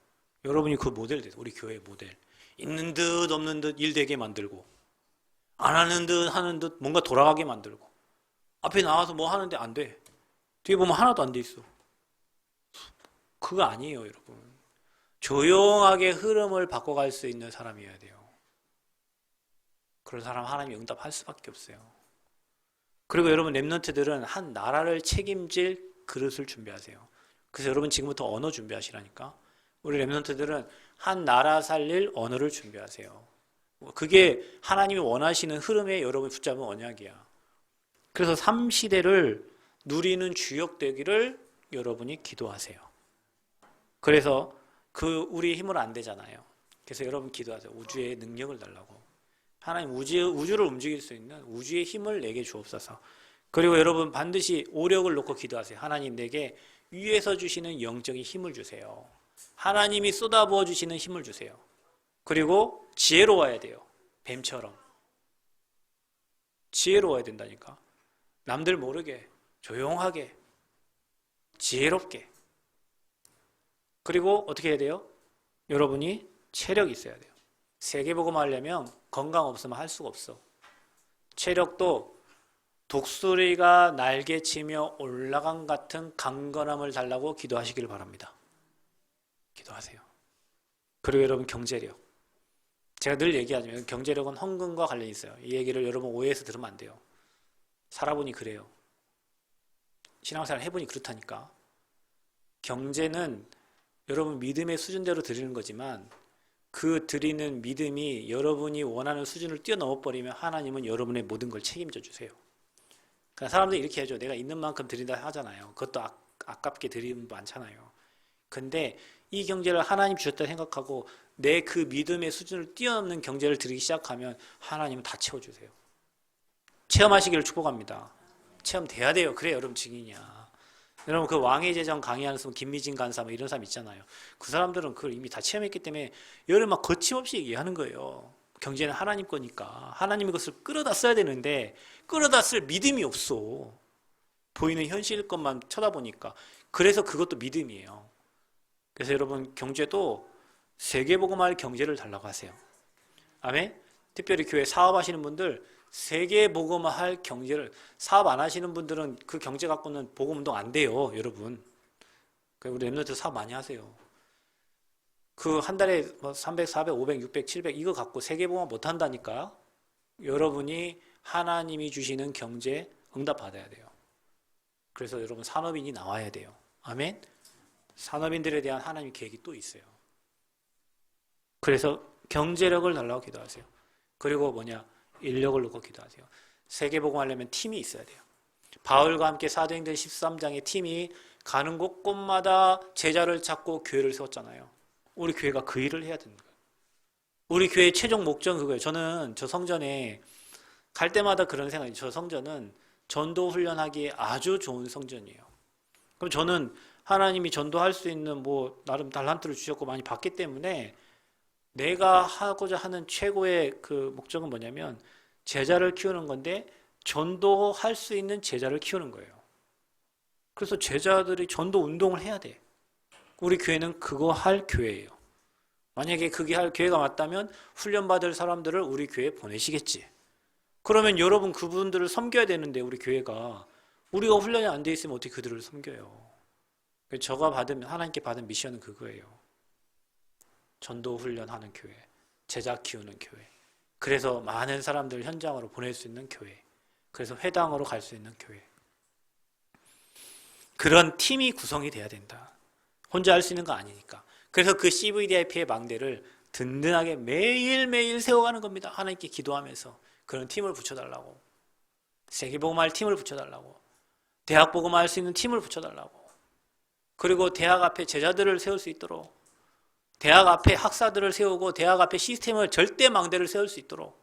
여러분이 그 모델 되세요. 우리 교회 모델. 있는 듯 없는 듯 일 되게 만들고 안 하는 듯 하는 듯 뭔가 돌아가게 만들고 앞에 나와서 뭐 하는데 안 돼. 뒤에 보면 하나도 안 돼 있어. 그거 아니에요, 여러분. 조용하게 흐름을 바꿔갈 수 있는 사람이어야 돼요. 그런 사람 하나님이 응답할 수밖에 없어요. 그리고 여러분 렘넌트들은 한 나라를 책임질 그릇을 준비하세요. 그래서 여러분 지금부터 언어 준비하시라니까. 우리 렘넌트들은 한 나라 살릴 언어를 준비하세요. 그게 하나님이 원하시는 흐름에 여러분이 붙잡은 언약이야. 그래서 3시대를 누리는 주역 되기를 여러분이 기도하세요. 그래서 우리 힘으로 안 되잖아요. 그래서 여러분 기도하세요. 우주의 능력을 달라고. 하나님 우주를 움직일 수 있는 우주의 힘을 내게 주옵소서. 그리고 여러분 반드시 오력을 놓고 기도하세요. 하나님 내게 위에서 주시는 영적인 힘을 주세요. 하나님이 쏟아부어 주시는 힘을 주세요. 그리고 지혜로워야 돼요. 뱀처럼. 지혜로워야 된다니까. 남들 모르게 조용하게 지혜롭게. 그리고 어떻게 해야 돼요? 여러분이 체력이 있어야 돼요. 세계복음 하려면 건강 없으면 할 수가 없어. 체력도 독수리가 날개치며 올라간 같은 강건함을 달라고 기도하시길 바랍니다. 기도하세요. 그리고 여러분 경제력. 제가 늘 얘기하지만 경제력은 헌금과 관련이 있어요. 이 얘기를 여러분 오해해서 들으면 안 돼요. 살아보니 그래요. 신앙생활 해보니 그렇다니까. 경제는 여러분 믿음의 수준대로 드리는 거지만 그 드리는 믿음이 여러분이 원하는 수준을 뛰어넘어 버리면 하나님은 여러분의 모든 걸 책임져 주세요. 그러니까 사람들이 이렇게 해줘. 내가 있는 만큼 드린다 하잖아요. 그것도 아깝게 드리는 분 많잖아요. 근데 이 경제를 하나님 주셨다 생각하고 내 그 믿음의 수준을 뛰어넘는 경제를 드리기 시작하면 하나님은 다 채워주세요. 체험하시기를 축복합니다. 체험돼야 돼요. 그래 여러분 증인이야. 여러분 그 왕의 제정 강의하는 사람 김미진 간사 뭐 이런 사람 있잖아요. 그 사람들은 그걸 이미 다 체험했기 때문에 여러분 막 거침없이 얘기하는 거예요. 경제는 하나님 거니까 하나님이 그것을 끌어다 써야 되는데 끌어다 쓸 믿음이 없어. 보이는 현실 것만 쳐다보니까. 그래서 그것도 믿음이에요. 그래서 여러분 경제도 세계복음할 경제를 달라고 하세요. 아멘. 특별히 교회 사업하시는 분들 세계복음할 경제를, 사업 안 하시는 분들은 그 경제 갖고는 복음운동 안 돼요, 여러분. 우리 렘넌트 사업 많이 하세요. 그 한 달에 300, 400, 500, 600, 700 이거 갖고 세계복음 못 한다니까. 여러분이 하나님이 주시는 경제 응답 받아야 돼요. 그래서 여러분 산업인이 나와야 돼요. 아멘. 산업인들에 대한 하나님의 계획이 또 있어요. 그래서 경제력을 달라고 기도하세요. 그리고 인력을 놓고 기도하세요. 세계복음 하려면 팀이 있어야 돼요. 바울과 함께 사도행전 13장의 팀이 가는 곳곳마다 제자를 찾고 교회를 세웠잖아요. 우리 교회가 그 일을 해야 되는 거예요. 우리 교회의 최종 목적은 그거예요. 저는 저 성전에 갈 때마다 그런 생각이, 저 성전은 전도 훈련하기에 아주 좋은 성전이에요. 그럼 저는 하나님이 전도할 수 있는 나름 달란트를 주셨고 많이 받기 때문에 내가 하고자 하는 최고의 그 목적은 뭐냐면 제자를 키우는 건데 전도할 수 있는 제자를 키우는 거예요. 그래서 제자들이 전도 운동을 해야 돼. 우리 교회는 그거 할 교회예요. 만약에 그게 할 교회가 맞다면 훈련받을 사람들을 우리 교회에 보내시겠지. 그러면 여러분 그분들을 섬겨야 되는데 우리 교회가 우리가 훈련이 안 돼 있으면 어떻게 그들을 섬겨요? 저가 하나님께 받은 미션은 그거예요. 전도 훈련하는 교회, 제자 키우는 교회. 그래서 많은 사람들을 현장으로 보낼 수 있는 교회. 그래서 회당으로 갈 수 있는 교회. 그런 팀이 구성이 돼야 된다. 혼자 할 수 있는 거 아니니까. 그래서 그 CVDIP의 망대를 든든하게 매일매일 세워가는 겁니다. 하나님께 기도하면서 그런 팀을 붙여달라고. 세계복음할 팀을 붙여달라고. 대학복음할 수 있는 팀을 붙여달라고. 그리고 대학 앞에 제자들을 세울 수 있도록, 대학 앞에 학사들을 세우고 대학 앞에 시스템을 절대 망대를 세울 수 있도록.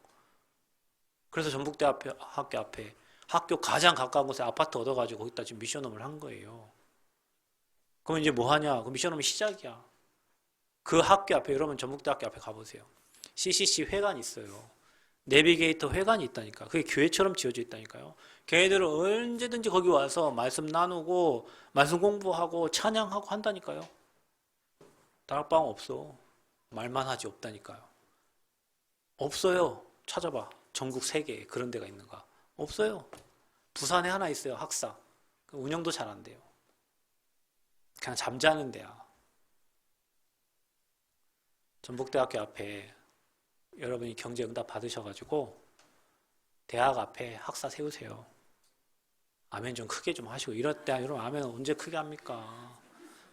그래서 전북대학교 앞에 학교 가장 가까운 곳에 아파트 얻어가지고 거기다 지금 미션홈을 한 거예요. 그럼 이제 뭐 하냐? 그 미션홈이 시작이야. 그 학교 앞에, 여러분 전북대학교 앞에 가보세요. CCC 회관이 있어요. 내비게이터 회관이 있다니까. 그게 교회처럼 지어져 있다니까요. 걔네들은 언제든지 거기 와서 말씀 나누고 말씀 공부하고 찬양하고 한다니까요. 다락방 없어. 말만 하지 없다니까요. 없어요. 찾아봐. 전국 3개 그런 데가 있는가? 없어요. 부산에 하나 있어요. 학사. 운영도 잘 안 돼요. 그냥 잠자는 데야. 전북대학교 앞에 여러분이 경제응답 받으셔가지고 대학 앞에 학사 세우세요. 아멘 좀 크게 좀 하시고. 이럴 때 여러분 아멘 언제 크게 합니까?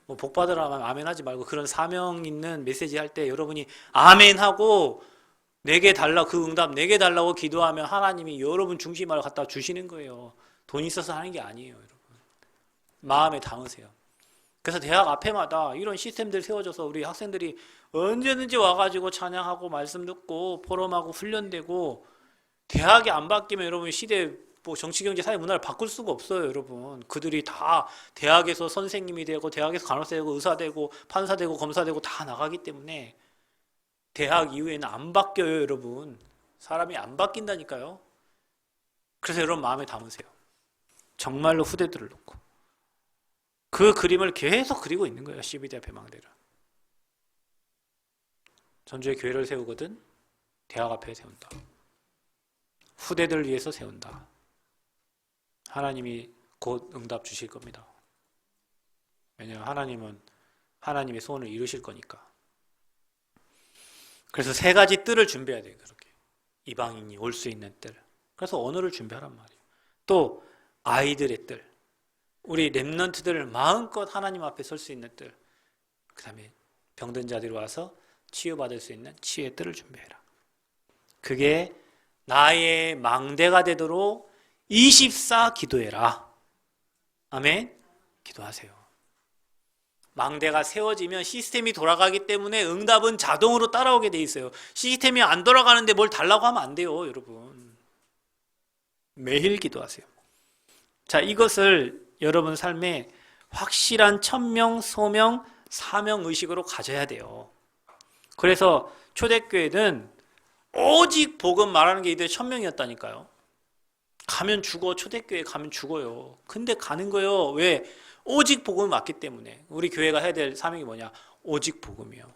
뭐 복 받으라면 아멘 하지 말고 그런 사명 있는 메시지 할 때 여러분이 아멘 하고 내게 달라, 그 응답 내게 달라고 기도하면 하나님이 여러분 중심을 갖다 주시는 거예요. 돈 있어서 하는 게 아니에요, 여러분. 마음에 담으세요. 그래서 대학 앞에마다 이런 시스템들 세워져서 우리 학생들이 언제든지 와가지고 찬양하고 말씀 듣고 포럼하고 훈련되고. 대학이 안 바뀌면 여러분 시대 뭐 정치, 경제, 사회, 문화를 바꿀 수가 없어요, 여러분. 그들이 다 대학에서 선생님이 되고 대학에서 간호사 되고 의사 되고 판사 되고 검사 되고 다 나가기 때문에 대학 이후에는 안 바뀌어요, 여러분. 사람이 안 바뀐다니까요. 그래서 여러분 마음에 담으세요. 정말로 후대들을 놓고 그 그림을 계속 그리고 있는 거예요. CVD 앞에 망대를. 전주에 교회를 세우거든 대학 앞에 세운다. 후대들을 위해서 세운다. 하나님이 곧 응답 주실 겁니다. 왜냐하면 하나님은 하나님의 소원을 이루실 거니까. 그래서 3가지 뜰을 준비해야 돼요. 그렇게 이방인이 올 수 있는 뜰. 그래서 언어를 준비하란 말이에요. 또 아이들의 뜰. 우리 렘넌트들을 마음껏 하나님 앞에 설 수 있는 뜰. 그 다음에 병든 자들이 와서 치유받을 수 있는 치유의 뜰을 준비해라. 그게 나의 망대가 되도록 24 기도해라. 아멘. 기도하세요. 망대가 세워지면 시스템이 돌아가기 때문에 응답은 자동으로 따라오게 돼 있어요. 시스템이 안 돌아가는데 뭘 달라고 하면 안 돼요, 여러분. 매일 기도하세요. 자, 이것을 여러분 삶에 확실한 천명, 소명, 사명 의식으로 가져야 돼요. 그래서 초대교회는 오직 복음 말하는 게 이들 천명이었다니까요. 가면 죽어. 초대교회 가면 죽어요. 근데 가는 거예요. 왜? 오직 복음을 맞기 때문에. 우리 교회가 해야 될 사명이 뭐냐? 오직 복음이요.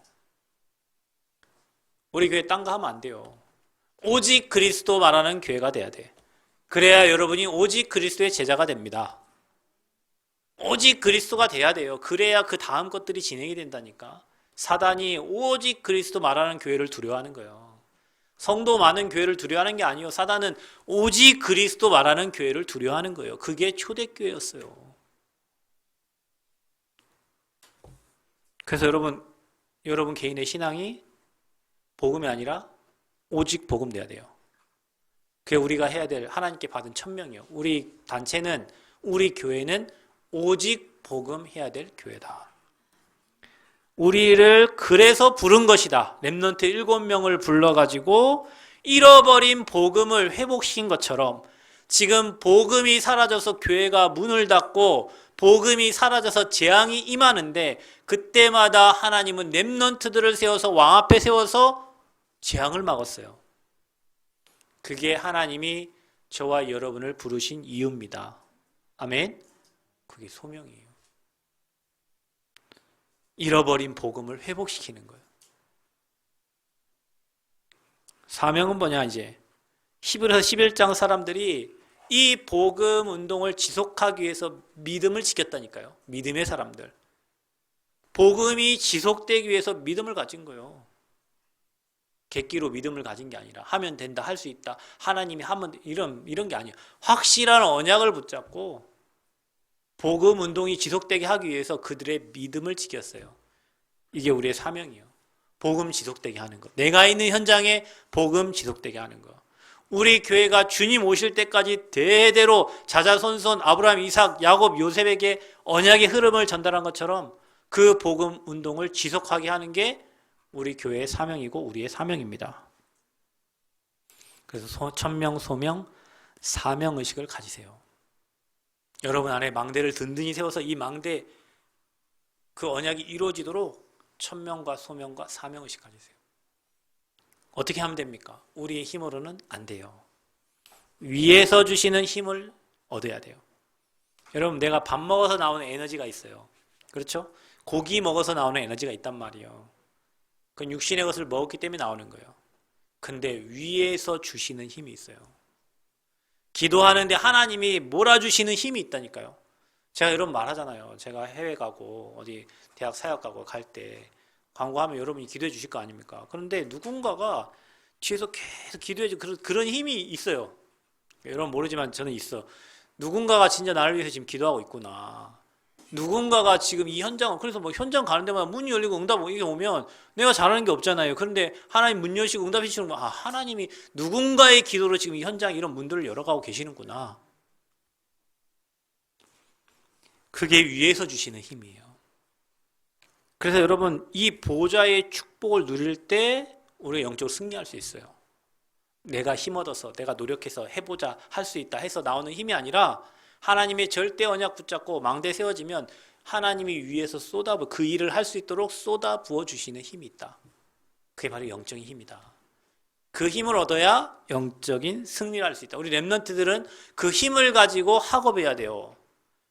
우리 교회 딴 거 하면 안 돼요. 오직 그리스도 말하는 교회가 돼야 돼. 그래야 여러분이 오직 그리스도의 제자가 됩니다. 오직 그리스도가 돼야 돼요. 그래야 그 다음 것들이 진행이 된다니까. 사단이 오직 그리스도 말하는 교회를 두려워하는 거예요. 성도 많은 교회를 두려워하는 게 아니에요. 사단은 오직 그리스도 말하는 교회를 두려워하는 거예요. 그게 초대교회였어요. 그래서 여러분 개인의 신앙이 복음이 아니라 오직 복음 돼야 돼요. 그게 우리가 해야 될 하나님께 받은 천명이요. 우리 단체는, 우리 교회는 오직 복음 해야 될 교회다. 우리를 그래서 부른 것이다. 렘넌트 7명을 불러가지고 잃어버린 복음을 회복시킨 것처럼 지금 복음이 사라져서 교회가 문을 닫고 복음이 사라져서 재앙이 임하는데 그때마다 하나님은 렘넌트들을 세워서 왕 앞에 세워서 재앙을 막았어요. 그게 하나님이 저와 여러분을 부르신 이유입니다. 아멘. 그게 소명이에요. 잃어버린 복음을 회복시키는 거예요. 사명은 뭐냐 이제 히브리서 11장 사람들이 이 복음 운동을 지속하기 위해서 믿음을 지켰다니까요. 믿음의 사람들. 복음이 지속되기 위해서 믿음을 가진 거예요. 객기로 믿음을 가진 게 아니라 하면 된다, 할 수 있다, 하나님이 하면 이런 게 아니에요. 확실한 언약을 붙잡고 복음 운동이 지속되게 하기 위해서 그들의 믿음을 지켰어요. 이게 우리의 사명이에요. 복음 지속되게 하는 것. 내가 있는 현장에 복음 지속되게 하는 것. 우리 교회가 주님 오실 때까지 대대로 자자손손 아브라함, 이삭, 야곱, 요셉에게 언약의 흐름을 전달한 것처럼 그 복음 운동을 지속하게 하는 게 우리 교회의 사명이고 우리의 사명입니다. 그래서 천명, 소명, 사명의식을 가지세요. 여러분 안에 망대를 든든히 세워서 이 망대 그 언약이 이루어지도록 천명과 소명과 사명의식 가지세요. 어떻게 하면 됩니까? 우리의 힘으로는 안 돼요. 위에서 주시는 힘을 얻어야 돼요. 여러분 내가 밥 먹어서 나오는 에너지가 있어요. 그렇죠? 고기 먹어서 나오는 에너지가 있단 말이에요. 그건 육신의 것을 먹었기 때문에 나오는 거예요. 근데 위에서 주시는 힘이 있어요. 기도하는데 하나님이 몰아주시는 힘이 있다니까요. 제가 여러분 말하잖아요. 제가 해외 가고 어디 대학 사역 가고 갈 때 광고하면 여러분이 기도해 주실 거 아닙니까? 그런데 누군가가 뒤에서 계속 기도해 주 그런 힘이 있어요. 여러분 모르지만 저는 있어. 누군가가 진짜 나를 위해서 지금 기도하고 있구나. 누군가가 지금 이 현장을 그래서 뭐 현장 가는 데마다 문이 열리고 응답 이게 오면 내가 잘하는 게 없잖아요. 그런데 하나님 문 여시고 응답해 주시는 거 하나님이 누군가의 기도로 지금 이 현장 이런 문들을 열어가고 계시는구나. 그게 위에서 주시는 힘이에요. 그래서 여러분 이 보좌의 축복을 누릴 때 우리가 영적으로 승리할 수 있어요. 내가 힘 얻어서 내가 노력해서 해보자 할 수 있다 해서 나오는 힘이 아니라 하나님의 절대 언약 붙잡고 망대 세워지면 하나님이 위에서 그 일을 할 수 있도록 쏟아 부어 주시는 힘이 있다. 그게 바로 영적인 힘이다. 그 힘을 얻어야 영적인 승리를 할 수 있다. 우리 렘넌트들은 그 힘을 가지고 학업해야 돼요.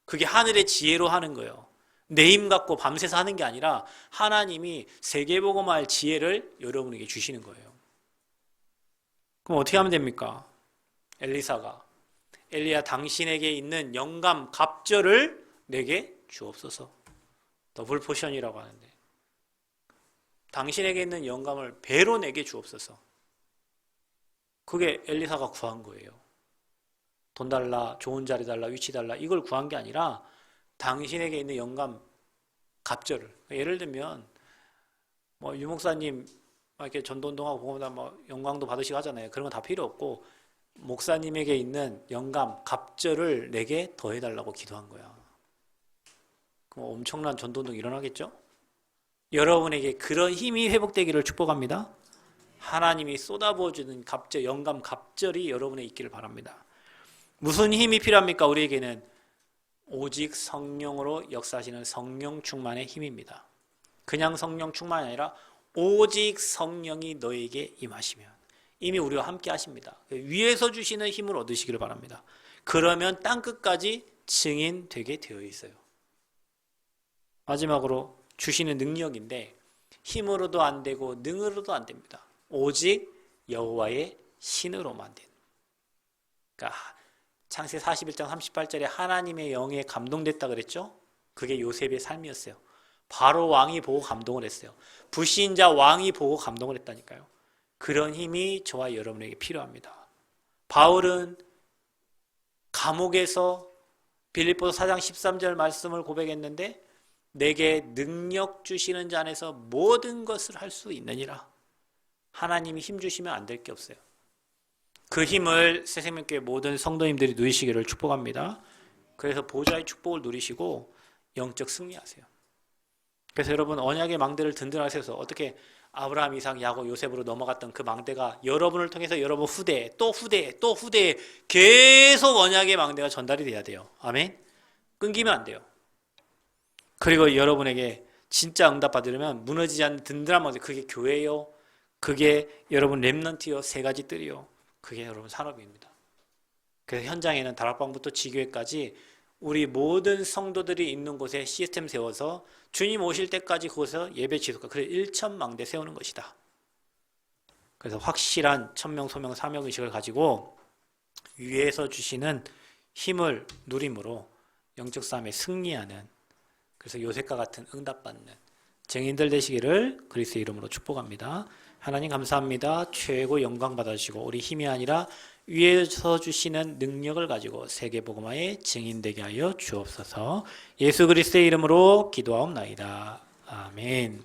그게 하늘의 지혜로 하는 거예요. 내 힘 갖고 밤새서 하는 게 아니라 하나님이 세계복음화할 지혜를 여러분에게 주시는 거예요. 그럼 어떻게 하면 됩니까? 엘리사가 엘리야 당신에게 있는 영감 갑절을 내게 주옵소서. 더블 포션이라고 하는데 당신에게 있는 영감을 배로 내게 주옵소서. 그게 엘리사가 구한 거예요. 돈 달라, 좋은 자리 달라, 위치 달라 이걸 구한 게 아니라 당신에게 있는 영감 갑절을. 예를 들면 뭐 유목사님 이렇게 전도운동하고 보면 뭐 영광도 받으시고 하잖아요. 그런 건 다 필요 없고 목사님에게 있는 영감 갑절을 내게 더해달라고 기도한 거야. 그럼 엄청난 전도운동 일어나겠죠? 여러분에게 그런 힘이 회복되기를 축복합니다. 하나님이 쏟아부어주는 갑절, 영감 갑절이 여러분에 있기를 바랍니다. 무슨 힘이 필요합니까? 우리에게는 오직 성령으로 역사하시는 성령 충만의 힘입니다. 그냥 성령 충만이 아니라 오직 성령이 너에게 임하시면 이미 우리와 함께 하십니다. 위에서 주시는 힘을 얻으시기를 바랍니다. 그러면 땅끝까지 증인되게 되어 있어요. 마지막으로 주시는 능력인데 힘으로도 안 되고 능으로도 안 됩니다. 오직 여호와의 신으로만 된. 그러니까 창세기 41장 38절에 하나님의 영에 감동됐다 그랬죠? 그게 요셉의 삶이었어요. 바로 왕이 보고 감동을 했어요. 불신자 왕이 보고 감동을 했다니까요. 그런 힘이 저와 여러분에게 필요합니다. 바울은 감옥에서 빌립보서 4장 13절 말씀을 고백했는데 내게 능력 주시는 자 안에서 모든 것을 할 수 있느니라. 하나님이 힘 주시면 안 될 게 없어요. 그 힘을 새생명교회 모든 성도님들이 누리시기를 축복합니다. 그래서 보좌의 축복을 누리시고 영적 승리하세요. 그래서 여러분 언약의 망대를 든든하게 세워서 어떻게 아브라함, 이삭, 야곱, 요셉으로 넘어갔던 그 망대가 여러분을 통해서 여러분 후대에 또 후대에 또 후대에 계속 언약의 망대가 전달이 돼야 돼요. 아멘. 끊기면 안 돼요. 그리고 여러분에게 진짜 응답 받으려면 무너지지 않는 든든한 망대, 그게 교회요, 그게 여러분 렘넌트요, 세 가지 뜰이요, 그게 여러분 산업입니다. 그래서 현장에는 다락방부터 지교회까지 우리 모든 성도들이 있는 곳에 시스템 세워서 주님 오실 때까지 그곳에서 예배 지속과 그래서 일천망대 세우는 것이다. 그래서 확실한 천명, 소명, 사명의식을 가지고 위에서 주시는 힘을 누림으로 영적 싸움에 승리하는, 그래서 요셉과 같은 응답받는 증인들 되시기를 그리스도의 이름으로 축복합니다. 하나님 감사합니다. 최고 영광 받아주시고 우리 힘이 아니라 위에서 주시는 능력을 가지고 세계복음화의 증인 되게 하여 주옵소서. 예수 그리스도의 이름으로 기도하옵나이다. 아멘.